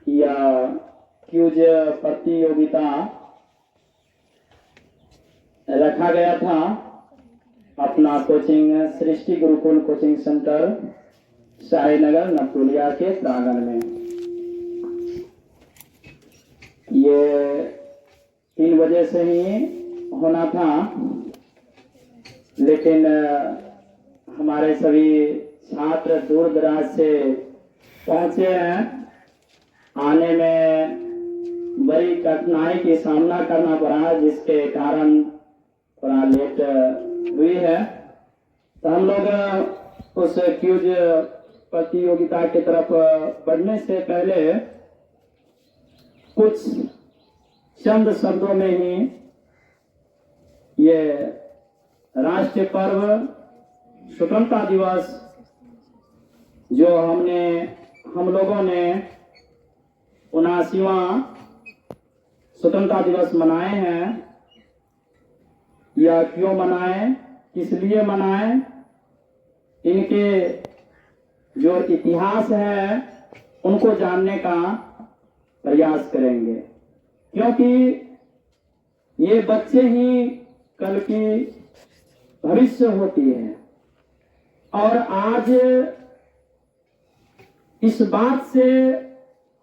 या क्यूज प्रतियोगिता रखा गया था अपना कोचिंग सृष्टि गुरुकुल कोचिंग सेंटर शाहीनगर नवटोलिया के प्रांगण में। ये 3 बजे से ही होना था, लेकिन हमारे सभी छात्र दूर दराज से पहुंचे हैं। आने में बड़ी कठिनाई की सामना करना पड़ा, जिसके कारण थोड़ा लेट हुई है। तो हम लोग उस क्यूज प्रतियोगिता की तरफ बढ़ने से पहले कुछ चंद शब्दों में ही ये राष्ट्रीय पर्व स्वतंत्रता दिवस जो हम लोगों ने 79वां स्वतंत्रता दिवस मनाए हैं, या क्यों मनाए, किस लिए मनाए, इनके जो इतिहास है उनको जानने का प्रयास करेंगे, क्योंकि ये बच्चे ही कल की भविष्य होती है। और आज इस बात से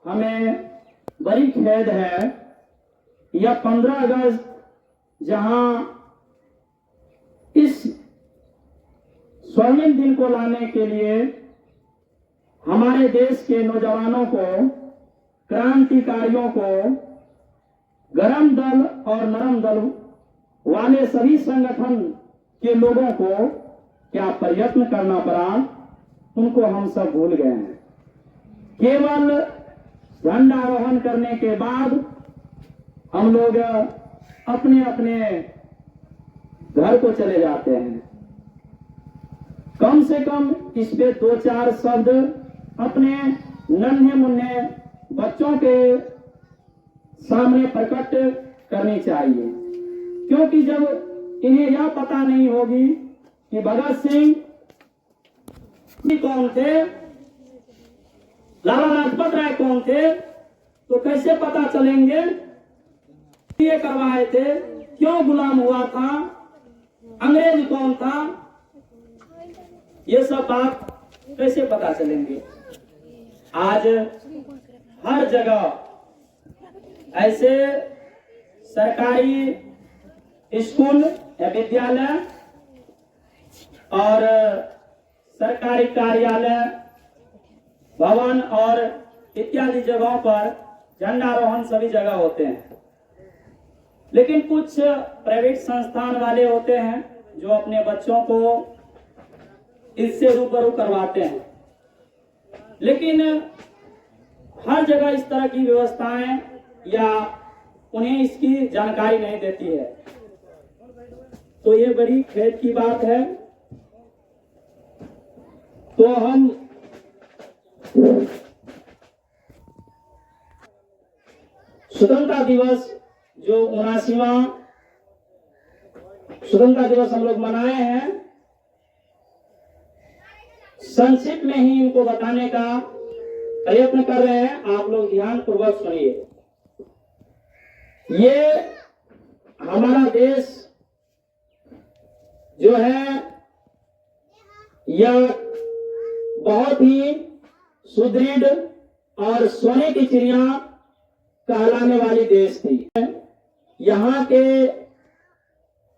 हमें बड़ी खेद है, यह 15 अगस्त जहां इस स्वर्णिम दिन को लाने के लिए हमारे देश के नौजवानों को, क्रांतिकारियों को, गरम दल और नरम दल वाले सभी संगठन के लोगों को क्या प्रयत्न करना पड़ा, उनको हम सब भूल गए हैं। केवल झंडारोहण करने के बाद हम लोग अपने अपने घर को चले जाते हैं। कम से कम इस पे 2-4 शब्द अपने नन्हे मुन्ने बच्चों के सामने प्रकट करनी चाहिए, क्योंकि जब इन्हें यह पता नहीं होगी कि भगत सिंह कौन थे, लाला लाजपत राय कौन थे, तो कैसे पता चलेंगे ये करवाए थे, क्यों गुलाम हुआ था, अंग्रेज कौन था, ये सब बात कैसे पता चलेंगे। आज हर जगह ऐसे सरकारी स्कूल या विद्यालय और सरकारी कार्यालय, भवन और इत्यादि जगहों पर झंडारोहण सभी जगह होते हैं, लेकिन कुछ प्राइवेट संस्थान वाले होते हैं जो अपने बच्चों को इससे रूबरू करवाते हैं, लेकिन हर जगह इस तरह की व्यवस्थाएं या उन्हें इसकी जानकारी नहीं देती है। तो ये बड़ी खेद की बात है। तो हम स्वतंत्रता दिवस जो 79वां स्वतंत्रता दिवस हम लोग मनाए हैं, संक्षिप्त में ही इनको बताने का प्रयत्न कर रहे हैं। आप लोग ध्यान पूर्वक सुनिए। ये हमारा देश जो है यह बहुत ही सुदृढ़ और सोने की चिड़िया कहलाने वाली देश थी। यहाँ के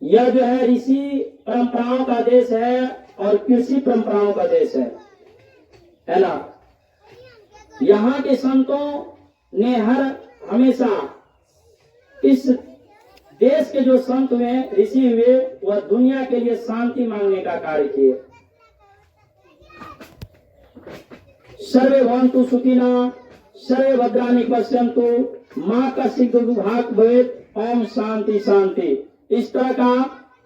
यह जो है ऋषि परंपराओं का देश है और कृषि परंपराओं का देश है ना। यहाँ के संतों ने हमेशा इस देश के जो संत हुए, ऋषि हुए, वह दुनिया के लिए शांति मांगने का कार्य किए। सर्वे भवन्तु सुखिनः, सर्वे भद्राणि पश्यन्तु, माँ का सिद्ध विभाग भवेत्, ओम शांति शांति। इस तरह का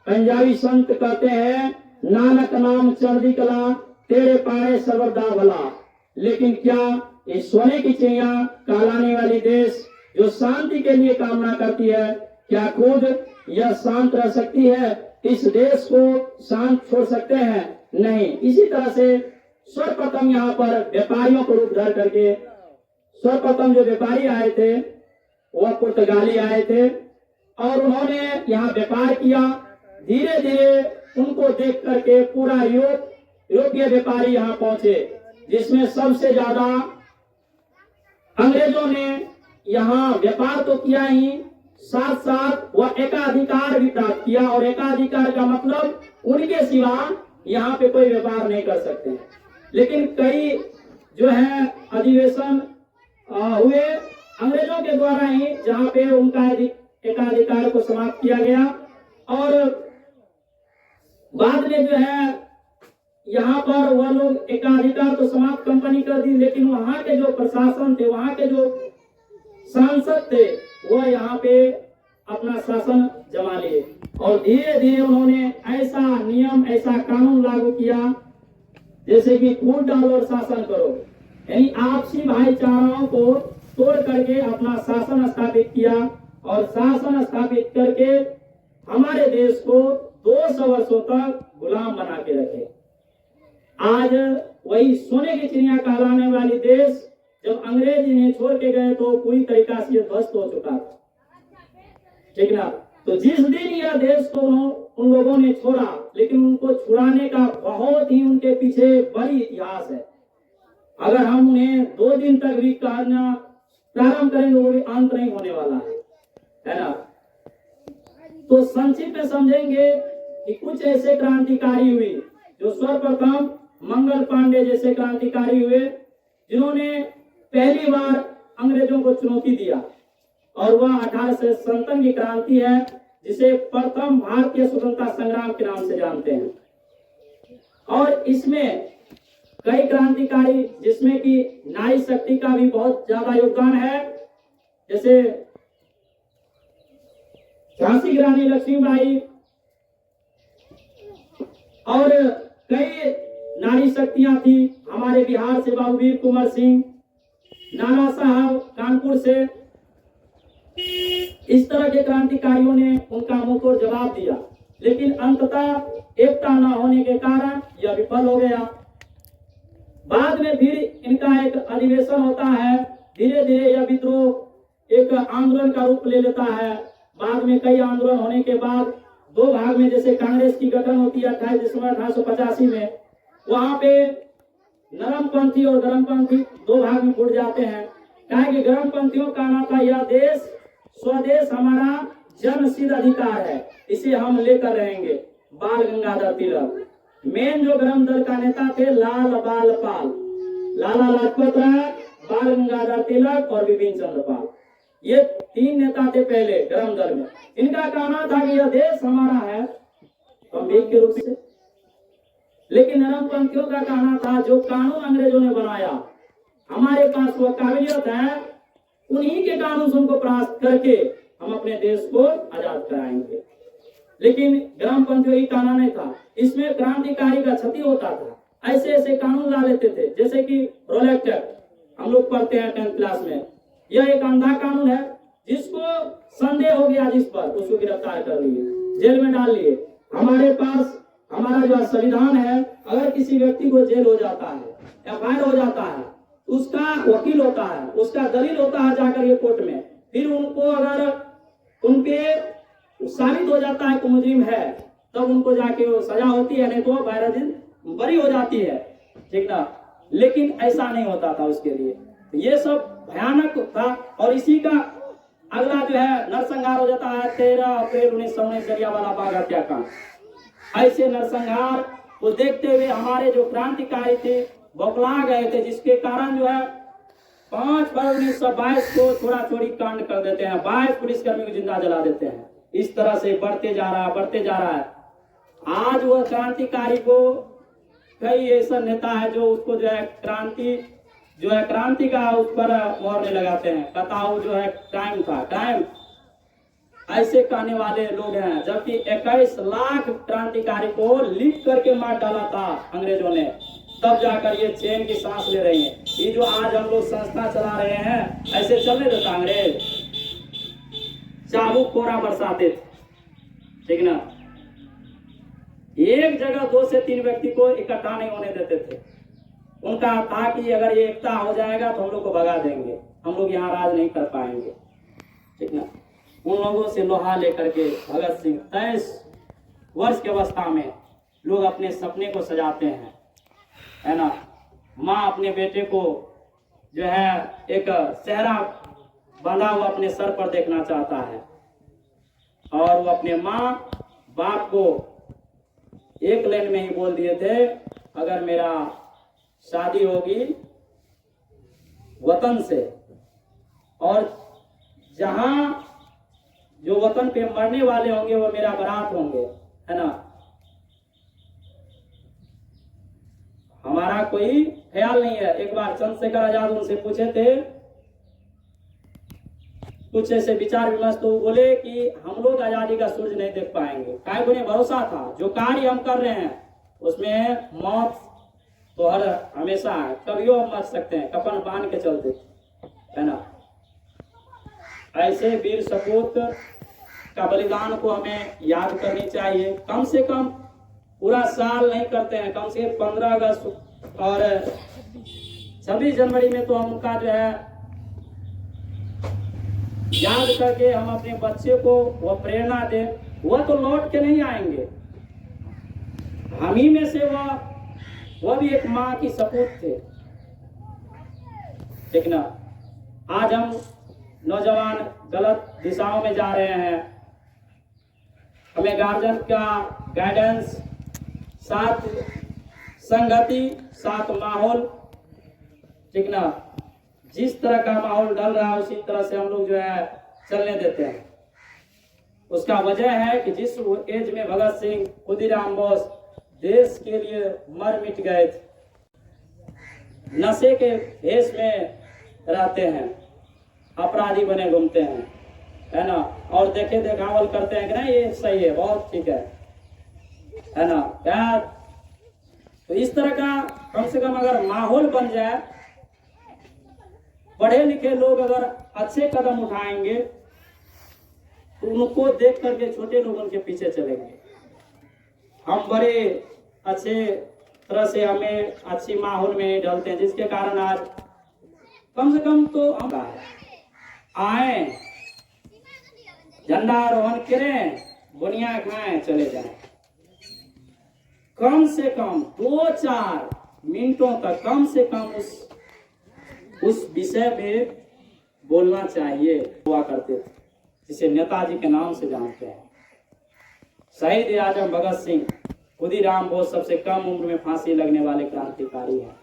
पंजाबी संत कहते हैं, नानक नाम चढ़दी कला, तेरे पाए सर्वदा भला। लेकिन क्या इस सोने की चिड़िया कहलाने वाली देश जो शांति के लिए कामना करती है, क्या खुद यह शांत रह सकती है? इस देश को शांत छोड़ सकते हैं? नहीं। इसी तरह से सर्वप्रथम यहाँ पर व्यापारियों को रूप धर करके सर्वप्रथम जो व्यापारी आए थे वह पुर्तगाली आए थे और उन्होंने यहाँ व्यापार किया। धीरे धीरे उनको देख करके पूरा यूरोपीय व्यापारी यहाँ पहुंचे, जिसमें सबसे ज्यादा अंग्रेजों ने यहाँ व्यापार तो किया ही, साथ साथ वह एकाधिकार भी प्राप्त किया। और एकाधिकार का मतलब उनके सिवा यहाँ पे कोई व्यापार नहीं कर सकते। लेकिन कई जो है अधिवेशन हुए अंग्रेजों के द्वारा ही, जहाँ पे उनका एकाधिकार को समाप्त किया गया। और बाद में जो है यहाँ पर वह लोग एकाधिकार तो समाप्त कंपनी कर दी, लेकिन वहाँ के जो प्रशासन थे, वहाँ के जो सांसद थे, वह यहाँ पे अपना शासन जमा लिए और धीरे धीरे उन्होंने ऐसा नियम, ऐसा कानून लागू किया जैसे कि फूट डालो और शासन करो, यानी आपसी भाईचाराओं को तोड़ करके अपना शासन स्थापित किया। और शासन स्थापित करके हमारे देश को 200 वर्षों तक गुलाम बना के रखे। आज वही सोने की चिड़िया कहलाने वाली देश जब अंग्रेज इन्हें छोड़ के गए तो पूरी तरीका से ये ध्वस्त हो चुका था, ठीक ना। तो जिस दिन यह देश को उन लोगों ने छोड़ा, लेकिन उनको छुड़ाने का बहुत ही उनके पीछे बड़ी इतिहास है। अगर हम उन्हें 2 दिन तक भी कहना प्रारंभ करेंगे वो भी अंत नहीं होने वाला है ना। तो संक्षिप्त में समझेंगे कि कुछ ऐसे क्रांतिकारी हुए जो सर्वप्रथम मंगल पांडे जैसे क्रांतिकारी हुए, जिन्होंने पहली बार अंग्रेजों को चुनौती दिया। और वह 1857 की क्रांति है, जिसे प्रथम भारतीय स्वतंत्रता संग्राम के नाम से जानते हैं। और इसमें कई क्रांतिकारी, जिसमें कि नारी शक्ति का भी बहुत ज्यादा योगदान है, जैसे झांसी की रानी लक्ष्मीबाई और कई नारी शक्तियां थी। हमारे बिहार से बाबूवीर कुंवर सिंह, नाना साहब कानपुर से, इस तरह के क्रांतिकारियों ने उनका मुंहतोड़ जवाब दिया, लेकिन अंततः एकता न होने के कारण यह विफल हो गया। बाद में फिर इनका एक अधिवेशन होता है, धीरे धीरे यह विद्रोह एक आंदोलन का रूप ले लेता है। बाद में कई आंदोलन होने के बाद 2 भाग में, जैसे कांग्रेस की गठन होती है 28 दिसंबर 1885 में, वहां पे नरमपंथी और गर्मपंथी 2 भाग में फूट जाते हैं। कहा कि गर्मपंथियों का कहना था यह देश स्वदेश हमारा जन्म सिद्ध अधिकार है, इसे हम लेकर रहेंगे। बाल गंगाधर तिलक। मेन जो गरम दल का नेता थे लाल बाल पाल, लाला लाजपत राय, बाल गंगाधर तिलक और बिपिन चंद्र पाल, ये 3 नेता थे पहले गरम दल में। इनका कहना था कि यह देश हमारा है गंभीर के रूप से। लेकिन नरमपंथियों का कहना था जो कानून अंग्रेजों ने बनाया, हमारे पास वो काबिलियत है, उन्हीं के कानून से उनको परास्त करके हम अपने देश को आजाद कराएंगे। लेकिन ग्रामपंथियों की कहना नहीं था, इसमें क्रांतिकारी का क्षति होता था। ऐसे ऐसे कानून ला लेते थे, जैसे कि रोलेट एक्ट हम लोग पढ़ते हैं 10th क्लास में। यह एक अंधा कानून है, जिसको संदेह हो गया जिस पर, उसको गिरफ्तार कर लिए, जेल में डाल लिए। हमारे पास हमारा जो संविधान है, अगर किसी व्यक्ति को जेल हो जाता है, एफआईआर हो जाता है, उसका वकील होता है, उसका दलील होता है जाकर ये कोर्ट में, फिर उनको अगर उनके साबित हो जाता है कि मुजरिम है, तब उनको जाके वो सजा होती है, नहीं तो 12 दिन बरी हो जाती है, ठीक ना। लेकिन ऐसा नहीं होता था उसके लिए। ये सब भयानक था। और इसी का अगला जो है नरसंहार हो जाता है 13 अप्रैल 1919 जलियांवाला बाग हत्याकांड। ऐसे नरसंहार को देखते हुए हमारे जो क्रांतिकारी थे बौखला गए थे, जिसके कारण जो है 5 फरवरी 1922 को छोड़ा छोड़ी कांड कर देते हैं, 22 पुलिसकर्मी को जिंदा जला देते हैं। इस तरह से बढ़ते जा रहा है, बढ़ते जा रहा है। आज वह क्रांतिकारी को कई ऐसा नेता है जो उसको जो है क्रांति का उस पर मोहर नहीं लगाते हैं, बताओ जो है टाइम था, टाइम ऐसे कहने वाले लोग हैं। जबकि 21 लाख क्रांतिकारी को लिख करके मार डाला था अंग्रेजों ने, तब जाकर ये चैन की सांस ले रहे हैं। ये जो आज हम लोग संस्था चला रहे हैं, ऐसे चलने देता अंग्रेज? चाबुक कोरा बरसाते थे, ठीक ना। एक जगह 2 से 3 व्यक्ति को इकट्ठा नहीं होने देते थे। उनका था कि अगर ये एकता हो जाएगा तो हम लोग को भगा देंगे। हम लोग यहाँ राज नहीं कर पाएंगे, ठीक ना। उन लोगों से लोहा लेकर के भगत सिंह 23 वर्ष की अवस्था में लोग अपने सपने को सजाते हैं, है ना। माँ अपने बेटे को जो है एक सेहरा बंधा हुआ अपने सर पर देखना चाहता है, और वो अपने माँ बाप को एक लाइन में ही बोल दिए थे, अगर मेरा शादी होगी वतन से, और जहां जो वतन पे मरने वाले होंगे वो मेरा बारात होंगे, है ना। हमारा कोई ख्याल नहीं है। एक बार चंद्रशेखर आजाद उनसे पूछे थे कुछ ऐसे विचार विमर्श, तो बोले कि हम लोग आजादी का सूरज नहीं देख पाएंगे। काय को भरोसा था जो कार्य हम कर रहे हैं उसमें मौत तो हर हमेशा है, कभी हम मर सकते हैं, कफन बांध के चलते, है ना। ऐसे वीर सपूत का बलिदान को हमें याद करनी चाहिए। कम से कम पूरा साल नहीं करते हैं, कम से कम 15 अगस्त और 26 जनवरी में तो हम उनका जो है याद करके हम अपने बच्चे को वो प्रेरणा दें। वह तो लौट के नहीं आएंगे, हम ही में से वह भी एक माँ की सपूत थे, ठीक ना। आज हम नौजवान गलत दिशाओं में जा रहे हैं, हमें गार्जियन का गाइडेंस, साथ संगति, साथ माहौल, ठीक ना। जिस तरह का माहौल डल रहा है उसी तरह से हम लोग जो है चलने देते हैं। उसका वजह है कि जिस एज में भगत सिंह, खुदीराम बोस देश के लिए मर मिट गए थे, नशे के भेष में रहते हैं, अपराधी बने घूमते हैं, है ना, और देखे देखावल करते हैं कि नहीं ये सही है, बहुत ठीक है ना। क्या तो इस तरह का कम से कम अगर माहौल बन जाए, पढ़े लिखे लोग अगर अच्छे कदम उठाएंगे तो उनको देख करके छोटे लोग उनके पीछे चलेंगे। हम बड़े अच्छे तरह से हमें अच्छी माहौल में ढलते हैं, जिसके कारण आज कम से कम तो हम आए, झंडा आरोहण करें, बुनिया खाएं, चले जाएं। कम से कम 2-4 मिनटों तक कम से कम उस विषय में बोलना चाहिए। हुआ करते थे जिसे नेताजी के नाम से जानते हैं। शहीद आजम भगत सिंह, खुदीराम बोस सबसे कम उम्र में फांसी लगने वाले क्रांतिकारी हैं।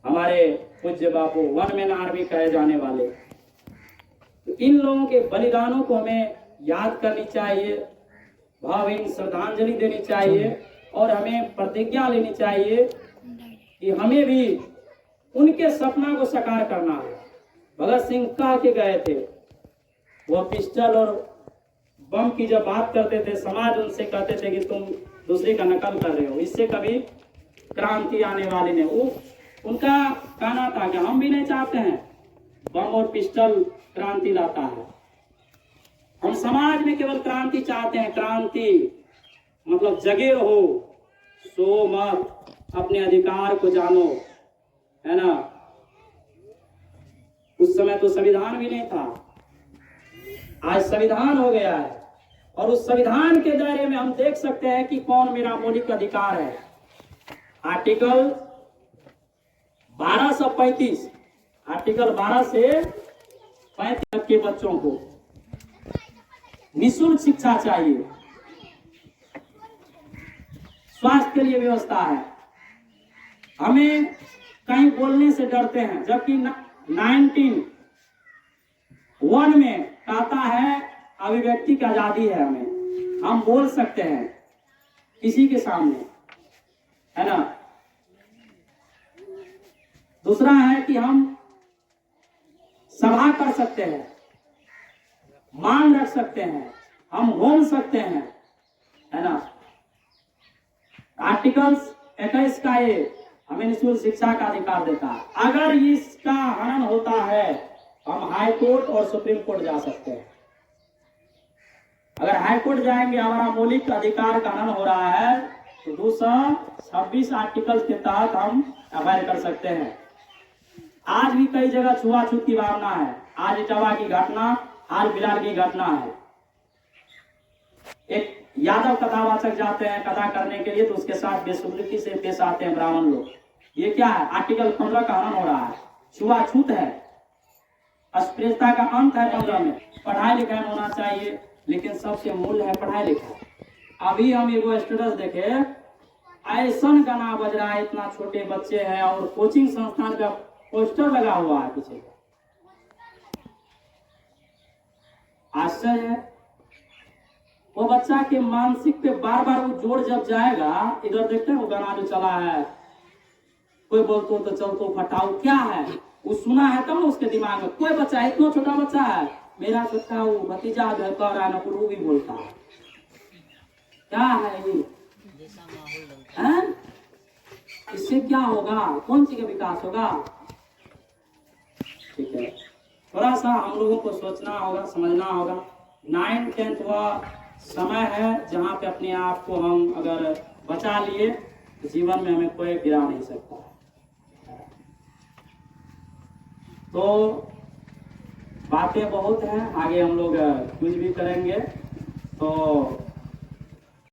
हमारे पूज्य बापू वन मैन आर्मी कहे जाने वाले। तो इन लोगों के बलिदानों को हमें याद करनी चाहिए, भावहीन श्रद्धांजलि देनी चाहिए, और हमें प्रतिज्ञा लेनी चाहिए कि हमें भी उनके सपना को साकार करना है। भगत सिंह कह के गए थे, वह पिस्टल और बम की जब बात करते थे, समाज उनसे कहते थे कि तुम दूसरे का नकल कर रहे हो, इससे कभी क्रांति आने वाली नहीं। उनका कहना था कि हम भी नहीं चाहते हैं बम और पिस्टल क्रांति लाता है, हम समाज में केवल क्रांति चाहते हैं। क्रांति मतलब जगे रहो, सो मत, अपने अधिकार को जानो, है ना। उस समय तो संविधान भी नहीं था, आज संविधान हो गया है, और उस संविधान के दायरे में हम देख सकते हैं कि कौन मेरा मौलिक अधिकार है। आर्टिकल 1235, आर्टिकल 12 से 35 तक के बच्चों को निःशुल्क शिक्षा चाहिए, स्वास्थ्य के लिए व्यवस्था है। हमें कहीं बोलने से डरते हैं, जबकि 1901 में कहता है अभिव्यक्ति की आजादी है, हम बोल सकते हैं किसी के सामने, है ना। दूसरा है कि हम सभा कर सकते हैं, मांग रख सकते हैं, हम बोल सकते हैं, है ना। आर्टिकल 21 का ये हमें निःशुल्क शिक्षा का अधिकार देता है। अगर इसका हनन होता है हम हाई कोर्ट और सुप्रीम कोर्ट जा सकते हैं। अगर हाई कोर्ट जाएंगे, हमारा मौलिक अधिकार का हनन हो रहा है, तो 226 आर्टिकल के तहत हम एफआईआर कर सकते हैं। आज भी कई जगह छुआछूत की भावना है। आज इटावा की घटना, आज बिलाल की घटना है। एक यादव कथावाचक जाते हैं कथा करने के लिए, तो उसके साथ बेसुधरी से पेश आते हैं ब्राह्मण लोग। ये क्या है? आर्टिकल 15 का हनन हो रहा है, छुआछूत है, अस्पृश्यता का अंत है 15 में। पढ़ाई लिखाई होना चाहिए, लेकिन सबसे मूल है पढ़ाई लिखाई। अभी हम एगो स्टेटस देखे, ऐसन गाना बज रहा है, इतना छोटे बच्चे हैं और कोचिंग संस्थान का पोस्टर लगा हुआ है पीछे। आश्चर्य है। वो बच्चा के मानसिक पे बार बार वो जोड़ जब जाएगा, इधर देखते हैं वो गाना जो चला है, कोई बोलतो तो चलतो फटाओ, क्या है वो सुना है तब उसके दिमाग में। कोई बच्चा, इतना छोटा बच्चा है, मेरा छोटा वो भतीजा जो है कह रहा है ना, वो भी बोलता है। क्या है ये? इससे क्या होगा? कौन सी का विकास होगा? ठीक है, थोड़ा सा हम लोगों को सोचना होगा, समझना होगा। 9th 10th वह समय है जहाँ पे अपने आप को हम अगर बचा लिए तो जीवन में हमें कोई गिरा नहीं सकता। तो बातें बहुत हैं, आगे हम लोग कुछ भी करेंगे। तो